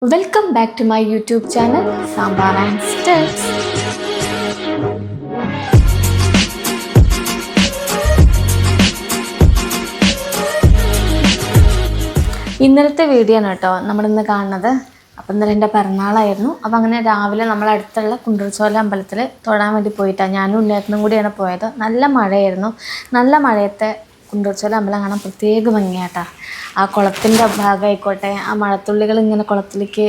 Welcome back to my YouTube channel sambar and steps. ഇന്നലത്തെ video ആണ് കേട്ടോ നമ്മളിന്ന് കാണുന്നത്. അപ്പം ഇന്നലെ എൻ്റെ പിറന്നാളായിരുന്നു. അപ്പം അങ്ങനെ രാവിലെ നമ്മളടുത്തുള്ള കുണ്ടൂർച്ചോല അമ്പലത്തിൽ തൊഴാൻ വേണ്ടി പോയിട്ടാണ് ഞാനും ഉണ്ണിയേട്ടനും കൂടിയാണ് പോയത്. നല്ല മഴയായിരുന്നു. നല്ല മഴയത്തെ കുണ്ടൂർച്ചോല അമ്പലം കാണാൻ പ്രത്യേക ഭംഗിയാട്ടാ. ആ കുളത്തിൻ്റെ ഭാഗമായിക്കോട്ടെ, ആ മഴത്തുള്ളികൾ ഇങ്ങനെ കുളത്തിലേക്ക്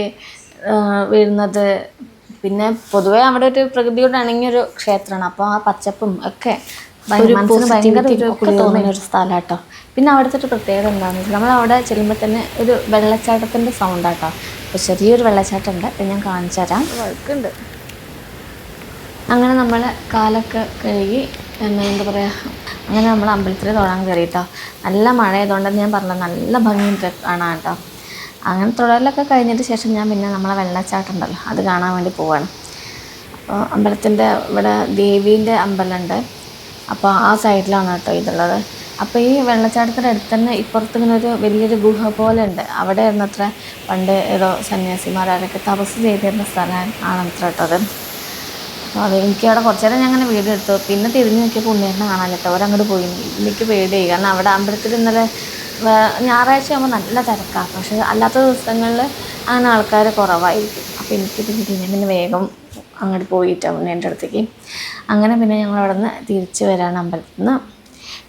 വീഴുന്നത്, പിന്നെ പൊതുവേ അവിടെ ഒരു പ്രകൃതിയോട് ഇണങ്ങിയൊരു ക്ഷേത്രമാണ്. അപ്പോൾ ആ പച്ചപ്പും ഒക്കെ മനസ്സിന് ഭയങ്കര തോന്നുന്ന ഒരു സ്ഥലം കേട്ടോ. പിന്നെ അവിടുത്തെ ഒരു പ്രത്യേകത എന്താണെന്ന് വെച്ചാൽ നമ്മളവിടെ ചെല്ലുമ്പോൾ തന്നെ ഒരു വെള്ളച്ചാട്ടത്തിൻ്റെ സൗണ്ടാട്ടോ. അപ്പോൾ ചെറിയൊരു വെള്ളച്ചാട്ടം ഉണ്ട്, അത് ഞാൻ കാണിച്ചു തരാം. വഴുക്കുണ്ട്. അങ്ങനെ നമ്മൾ കാലൊക്കെ കഴുകി എന്താ പറയുക, അങ്ങനെ നമ്മൾ അമ്പലത്തിൽ തൊഴാൻ കയറിയിട്ടോ. നല്ല മഴ ആയതുകൊണ്ടെന്ന് ഞാൻ പറഞ്ഞത് നല്ല ഭംഗിയുണ്ട് കാണാൻ കേട്ടോ. അങ്ങനെ തൊഴലൊക്കെ കഴിഞ്ഞിട്ട് ശേഷം ഞാൻ പിന്നെ നമ്മളെ വെള്ളച്ചാട്ടം ഉണ്ടല്ലോ അത് കാണാൻ വേണ്ടി പോവാണ്. അപ്പോൾ അമ്പലത്തിൻ്റെ ഇവിടെ ദേവീൻ്റെ അമ്പലമുണ്ട്. അപ്പോൾ ആ സൈഡിലാണ് കേട്ടോ ഇതുള്ളത്. അപ്പോൾ ഈ വെള്ളച്ചാട്ടത്തിൻ്റെ അടുത്ത് തന്നെ ഇപ്പുറത്ത് ഇങ്ങനെ ഒരു വലിയൊരു ഗുഹ പോലെ ഉണ്ട്. അവിടെ ആയിരുന്നത്ര പണ്ട് ഏതോ സന്യാസിമാരൊക്കെ തപസ് ചെയ്തിരുന്ന സ്ഥലം ആണത്ര കേട്ടോ അത്. അപ്പോൾ അത് എനിക്ക് അവിടെ കുറച്ച് നേരം ഞാൻ അങ്ങനെ വീഡിയോ എടുത്തു. പിന്നെ തിരിഞ്ഞ് നോക്കിയപ്പോൾ ഉണ്ണിയേട്ടനെ കാണാൻ കേട്ടോ. അവരങ്ങോട്ട് പോയി. എനിക്ക് പേടിയായി, കാരണം അവിടെ അമ്പലത്തിൽ ഇന്നലെ ഞായറാഴ്ച ആകുമ്പോൾ നല്ല തിരക്കാണ്. പക്ഷേ അല്ലാത്ത ദിവസങ്ങളിൽ അങ്ങനെ ആൾക്കാർ കുറവായിരിക്കും. അപ്പോൾ എനിക്ക് പിന്നെ പിന്നെ വേഗം അങ്ങോട്ട് പോയിട്ടാണ് ഉണ്ണേൻ്റെ അടുത്തേക്ക്. അങ്ങനെ പിന്നെ ഞങ്ങൾ അവിടെ നിന്ന് തിരിച്ച് വരാണ് അമ്പലത്തിൽ നിന്ന്.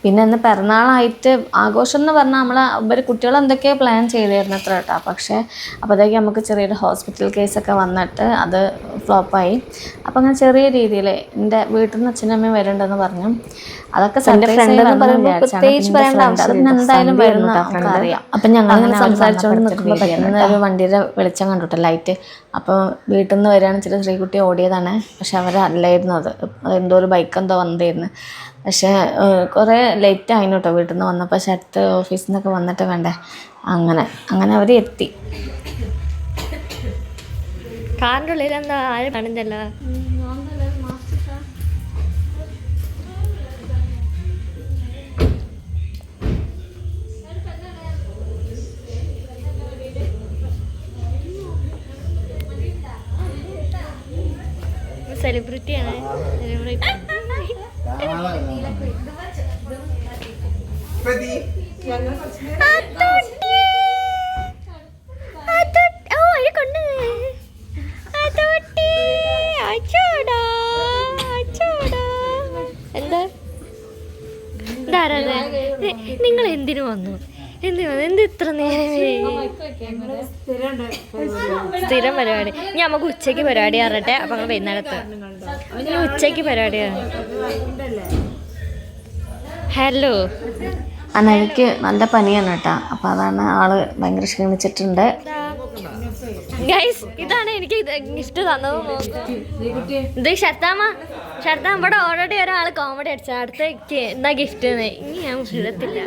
പിന്നെ ഇന്ന് പിറന്നാളായിട്ട് ആഘോഷം എന്ന് പറഞ്ഞാൽ നമ്മൾ കുട്ടികൾ എന്തൊക്കെയോ പ്ലാൻ ചെയ്തിരുന്നു അത്ര കേട്ടോ. പക്ഷേ അപ്പോഴത്തേക്ക് നമുക്ക് ചെറിയൊരു ഹോസ്പിറ്റൽ കേസൊക്കെ വന്നിട്ട് അത് ഫ്ലോപ്പായി. അപ്പോൾ അങ്ങനെ ചെറിയ രീതിയിൽ എൻ്റെ വീട്ടിൽ നിന്ന് അച്ഛനും അമ്മയും വരുന്നുണ്ടെന്ന് പറഞ്ഞു. അതൊക്കെ എന്തായാലും വരുന്ന നമുക്കറിയാം. അപ്പം ഞങ്ങളിങ്ങനെ സംസാരിച്ചുകൊണ്ട് നിൽക്കുമ്പോൾ പെട്ടെന്ന് ഒരു വണ്ടിയുടെ വെളിച്ചം കണ്ടുട്ടോ, ലൈറ്റ്. അപ്പോൾ വീട്ടിൽ നിന്ന് വരികയാണെന്ന് വെച്ചിട്ട് ശ്രീകുട്ടി ഓടിയതാണ്. പക്ഷെ അവരല്ലായിരുന്നു, അത് എന്തോ ഒരു ബൈക്ക് എന്തോ വന്നതായിരുന്നു. പക്ഷേ കുറേ ലേറ്റ് ആയിരുന്നു കേട്ടോ വീട്ടിൽ നിന്ന് വന്നപ്പോൾ. പക്ഷെ അടുത്ത ഓഫീസിൽ നിന്നൊക്കെ വന്നിട്ട് വേണ്ടേ, അങ്ങനെ അവർ എത്തി. കാറിൻ്റെ ഉള്ളിൽ എന്താ ആരും കാണുന്നില്ല. സെലിബ്രിറ്റിയാണ്. എന്താ നിങ്ങൾ എന്തിനു വന്നു? എന്ത് ഇത്ര നേരം? സ്ഥിരം പരിപാടി. ഞാൻ നമുക്ക് ഉച്ചയ്ക്ക് പരിപാടി അറിയട്ടെ. അപ്പൊ ഞങ്ങൾ വൈകുന്നേരത്ത് ഉച്ചയ്ക്ക് പരിപാടിയാണ്. ഹലോ, അനഴിക്ക് നല്ല പനിയാണ് കേട്ടോ. അപ്പം അതാണ് ആള് ഭയങ്കര ക്ഷീണിച്ചിട്ടുണ്ട്. ഗൈസ്, ഇതാണ് എനിക്ക് ഗിഫ്റ്റ് തന്നത്. ഇത് ഷർത്താമ്മ ഇവിടെ ഓൾറെഡി ഒരാൾ കോമഡി അടിച്ച അടുത്തേക്ക് എന്താ ഗിഫ്റ്റ് ഇനി ഞാൻ ഇടത്തില്ല.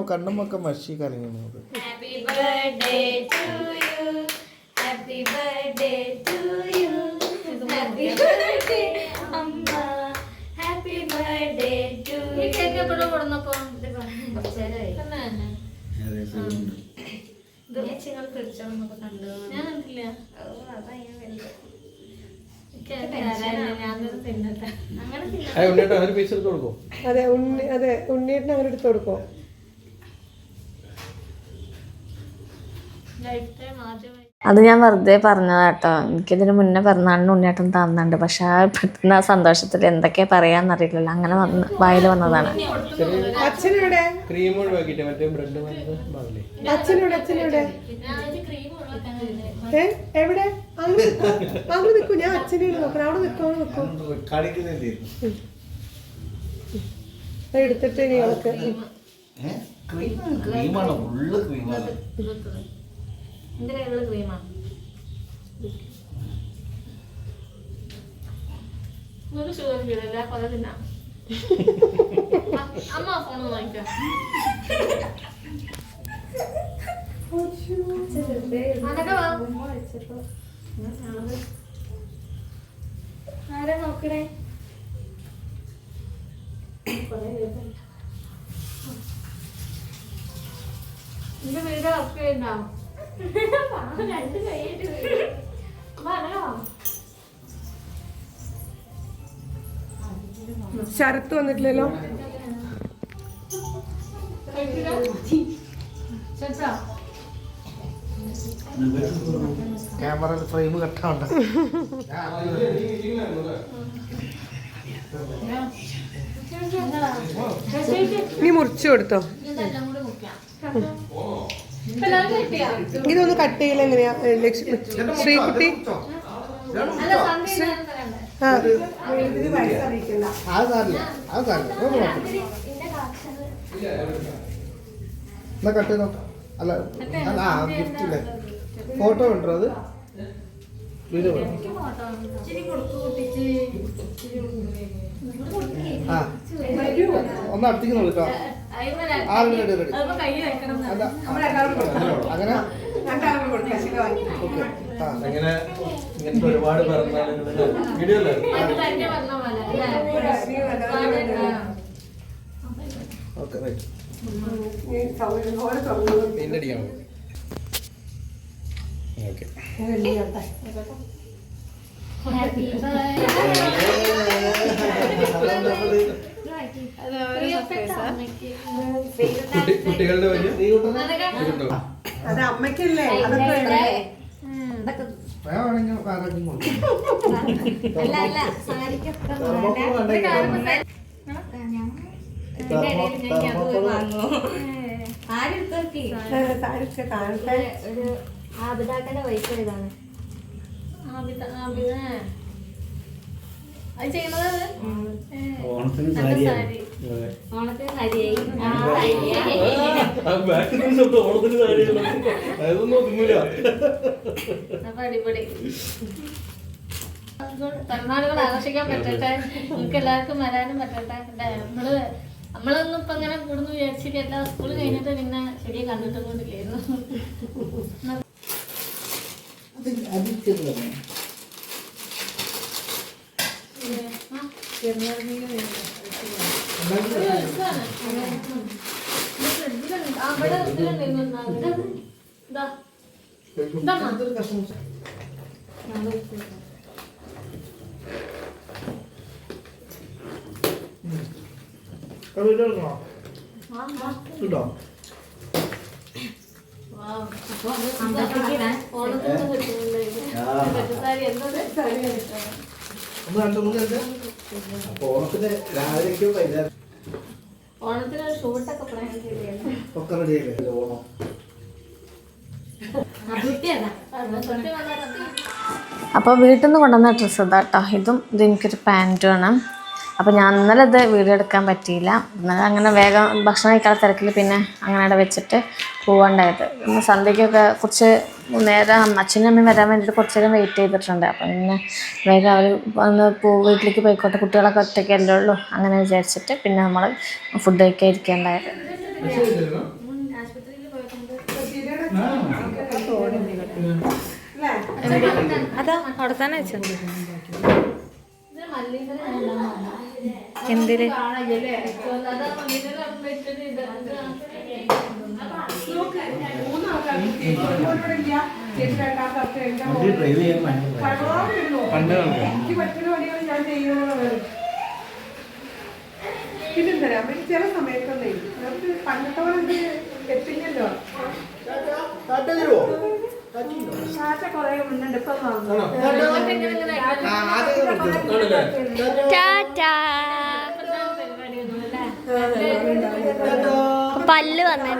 കണ്ണുമൊക്കെ മഷി കലങ്ങി. Happy birthday to you. Happy birthday amma. Happy birthday to you. ഈ കേക്ക് എപ്പോഴും കൊടുന്നപ്പോ ഞാൻ കണ്ടില്ല. അതെ ഉണ്ണിയേട്ടന് അങ്ങനെ എടുത്ത് കൊടുക്കോ? അത് ഞാൻ വെറുതെ പറഞ്ഞതാ കേട്ടോ. എനിക്കിതിന് മുന്നേ പിറന്നാളിന് ഉണ്ണിയേട്ടൻ തന്നുണ്ട്. പക്ഷെ ആ പെട്ടെന്ന് ആ സന്തോഷത്തിൽ എന്തൊക്കെയാ പറയാന്നറിയില്ലല്ലോ, അങ്ങനെ വായിൽ വന്നതാണ്. എവിടെ അങ്ങ് നിൽക്കൂ, ഞാൻ അച്ഛനെ നോക്കണം. അവിടെ നിൽക്കോ എടുത്തിട്ട് ഞങ്ങൾക്ക് അമ്മ ഫോൺ വാങ്ങിക്കാം. ആരാ നോക്കണേ? എന്റെ വീട് ഉറപ്പിണ്ടാവും. രണ്ട് കൈയിട്ട് ശരത്ത് വന്നിട്ടില്ലല്ലോ. ക്യാമറ ഫ്രെയിം കട്ടാവണ്ട. നീ മുറിച്ചു കൊടുത്തോ? ഇതൊന്ന് കട്ട് ചെയ്യല എങ്ങനെയാ ശ്രീകുട്ടി? എന്നാ കട്ട് ചെയ്ത് നോക്കാം. അല്ല അല്ല ഗിഫ്റ്റ് ഇല്ലേ? ഫോട്ടോ ഉണ്ടോ? അത് വീഡിയോ ആ ഒന്ന് അടുത്തേക്ക് നോക്കാം. Ready ready. അങ്ങനെ ഓക്കെ. അങ്ങനെ ഇങ്ങനത്തെ ഒരുപാട് വീഡിയോ അല്ലേ? Okay right. പെയിന്റ് അടിക്കാൻ ഓക്കെ. കുട്ടികളുടെ വലിയ അത് അമ്മയ്ക്കല്ലേ? അതൊക്കെ വേണമെങ്കിൽ ആബിദാക്കന്റെ വൈഫ് ഇതാണ്. അത് ചെയ്യുന്നത് ഓണത്തിന് സാരിയായി. ഓണത്തിന് സാരിയല്ല അതൊന്നും ഒതുങ്ങൂല. അപ്പൊ അടിപൊളി തമിഴ്നാടുകൾ ആഘോഷിക്കാൻ പറ്റട്ടെ. നിങ്ങൾക്ക് എല്ലാവർക്കും വരാനും പറ്റട്ടെ. നമ്മളൊന്നും ഇപ്പൊ അങ്ങനെ കൂടുന്നു വിചാരിച്ചിട്ട് എല്ലാ സ്കൂൾ കഴിഞ്ഞിട്ട് പിന്നെ ശരിയെ കണ്ടിട്ടും കൊണ്ടില്ലായിരുന്നു. കിട്ടോ? ഓണത്തിന് രാവിലേക്കും വൈകുന്നേരം ഓണത്തിന് ഷൂട്ടൊക്കെ പ്ലാൻ ചെയ്തിരുന്നു. ഒക്കെ റെഡിയല്ലേ ഓണം? അപ്പോൾ വീട്ടിൽ നിന്ന് കൊണ്ടുവന്ന ഡ്രസ്സ് ഇതാട്ടോ. ഇതും എനിക്കൊരു പാൻറ്റുമാണ്. അപ്പോൾ ഞാൻ ഇന്നലെ ഇത് വീഡിയോ എടുക്കാൻ പറ്റിയില്ല. ഇന്നലെ അങ്ങനെ വേഗം ഭക്ഷണം കഴിക്കാത്ത തിരക്കിൽ പിന്നെ അങ്ങനെ അവിടെ വെച്ചിട്ട് പോകണ്ടായത്. ഇന്ന് സന്ധ്യയ്ക്കൊക്കെ കുറച്ച് നേരം അച്ഛനും അമ്മയും വരാൻ വേണ്ടിയിട്ട് കുറച്ച് നേരം വെയിറ്റ് ചെയ്തിട്ടുണ്ട്. അപ്പം പിന്നെ വേഗം അവർ ഒന്ന് വീട്ടിലേക്ക് പോയിക്കോട്ടെ, കുട്ടികളൊക്കെ ഒറ്റയ്ക്കല്ലേ ഉള്ളൂ അങ്ങനെ വിചാരിച്ചിട്ട് പിന്നെ നമ്മൾ ഫുഡ് കഴിക്കാൻ ഇരിക്കേണ്ടായത്. അതാ അവിടെ തന്നെ വെച്ചത്. എന്തില് പിന്നെന്തരാ ചില സമയത്തൊന്നേ പണ്ടത്തെ പോലെ എത്തില്ലല്ലോ. കൊറേ മുന്നുണ്ട് ഇപ്പൊ പല്ല് വന്നെ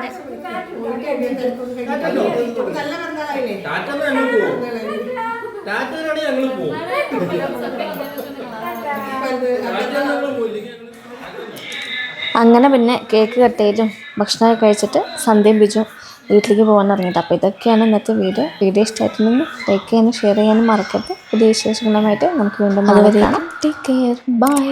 അങ്ങനെ പിന്നെ കേക്ക് കട്ട് ചെയ്തും ഭക്ഷണമൊക്കെ കഴിച്ചിട്ട് സന്ധ്യയും ബിജും വീട്ടിലേക്ക് പോകാൻ തുടങ്ങിയിട്ട്. അപ്പോൾ ഇതൊക്കെയാണ് ഇന്നത്തെ വീഡിയോ ഇഷ്ടമായിട്ടുണ്ടെങ്കിൽ ലൈക്ക് ചെയ്യാനും ഷെയർ ചെയ്യാനും മറക്കരുത്. പുതിയ വിശേഷങ്ങളുമായിട്ട് നമുക്ക് വീണ്ടും കാണാം. Take care, by.